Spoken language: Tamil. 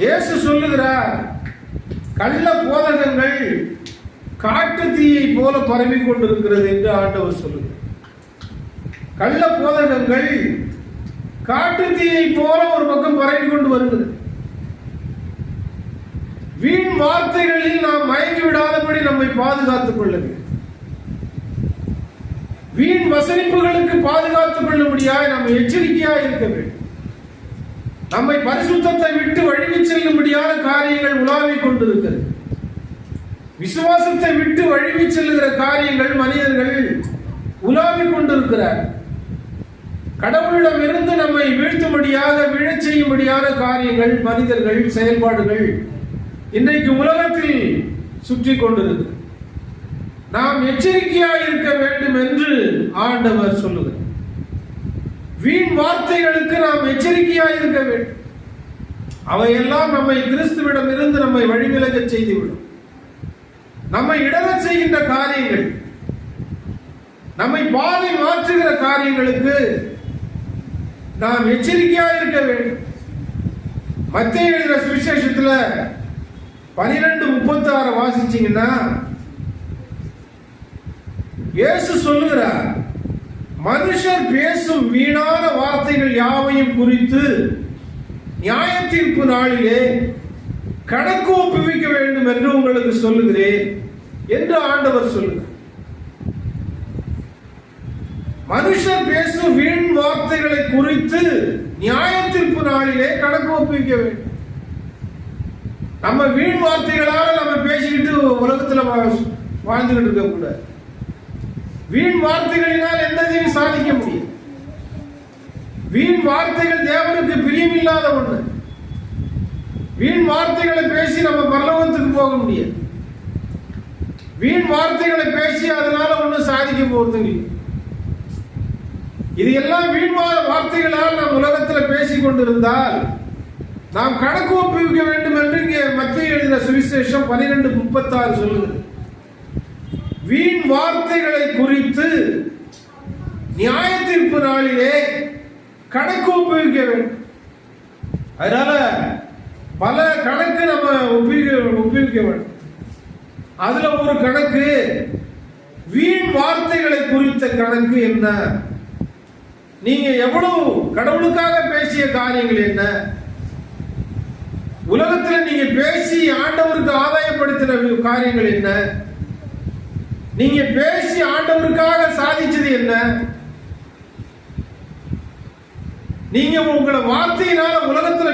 இயேசு சொல்லுகிறார், கள்ள போதகங்கள் காட்டு தீயை போல பரவி கொண்டிருக்கிறது என்று ஆண்டவர் சொல்லுகிறார். கள்ள போதகங்கள் காட்டு தீயை போல ஒரு பக்கம் பரவி கொண்டு வருகிறது. வீண் வார்த்தைகளில் நாம் மயங்கி விடாதபடி நம்மை பாதுகாத்துக் கொள்ள வேண்டும். வீண் வசனிப்புகளுக்கு பாதுகாத்துக் கொள்ளும்படியாய் நம்ம எச்சரிக்கையாக இருக்க வேண்டும். நம்மை பரிசுத்தத்தை விட்டு வழிவி செல்லும்படியான காரியங்கள் உலாவிக் கொண்டிருக்கிறது. விசுவாசத்தை விட்டு வழிவி செல்லுகிற காரியங்கள் மனிதர்கள் உலாவிக் கொண்டிருக்கிறார். கடவுளிடம் இருந்து நம்மை வீழ்த்தும்படியாக விழச் செய்யும்படியான காரியங்கள், மனிதர்கள், செயல்பாடுகள் இன்றைக்கு உலகத்தில் சுற்றி கொண்டிருக்கு. நாம் எச்சரிக்கையாக இருக்க வேண்டும் என்று ஆண்டவர் சொல்லுகிறார். வீண் வார்த்தைகளுக்கு நாம் எச்சரிக்கையாக இருக்க வேண்டும். அவையெல்லாம் நம்மை கிறிஸ்துவிடம் இருந்து நம்மை வழிவிலக செய்துவிடும். நம்மை இடரச் செய்கின்ற காரியங்கள், நம்மை பாதை மாற்றுகிற காரியங்களுக்கு நாம் எச்சரிக்கையாக இருக்க வேண்டும். மத்தேயு எழுதின சுவிசேஷத்துல 12:36 வாசிச்சீங்கன்னா இயேசு சொல்லுகிறார், மனுஷர் பேசும் வீணான வார்த்தைகள் யாவையும் குறித்து நியாய தீர்ப்பு நாளிலே கணக்கு ஒப்புவிக்க வேண்டும் என்று உங்களுக்கு சொல்லுகிறேன் என்று ஆண்டவர் சொல்லுகிறார். மனுஷர் பேசும் வீண் வார்த்தைகளை குறித்து நியாய தீர்ப்பு நாளிலே கணக்கு ஒப்புவிக்க வேண்டும். நம்ம வீண் வார்த்தைகளால நம்ம பேசிக்கிட்டு உலகத்துல வாழ்ந்துகிட்டு இருக்க கூடாது. வீண் வார்த்தைகளினால் எந்ததையும் சாதிக்க முடியும். வீண் வார்த்தைகள் தேவனுக்கு பிரியமில்லாத ஒண்ணு. வீண் வார்த்தைகளை பேசி நம்ம பரலோகத்துக்கு போக முடியாது. வீண் வார்த்தைகளை பேசி அதனால ஒன்றும் சாதிக்க போறது இல்லை. இது எல்லாம் வீண் வார்த்தைகளால் நாம் உலகத்தில் பேசிக் கொண்டிருந்தால் நாம் கணக்கு ஒப்புவிக்க வேண்டும் என்று இங்கே மத்தேயு எழுதின சுவிசேஷம் 12:36 சொல்லுகிறது. வீண் வார்த்தைகளை குறித்து நியாய தீர்ப்பு நாளிலே கணக்கு ஒப்புவிக்க வேண்டும். அதனால பல கணக்கு நம்ம ஒப்புவிக்க வேண்டும். அதுல ஒரு கணக்கு வீண் வார்த்தைகளை குறித்த கணக்கு என்ன? நீங்க எவ்வளவு கடவுளுக்காக பேசிய காரியங்கள் என்ன? உலகத்தில் நீங்க பேசி ஆண்டவருக்கு ஆதாயப்படுத்தின காரியங்கள் என்ன? நீங்க பேசி ஆண்டவருக்காக சாதிச்சது என்ன? நீங்க உங்களை வார்த்தையினால உலகத்துல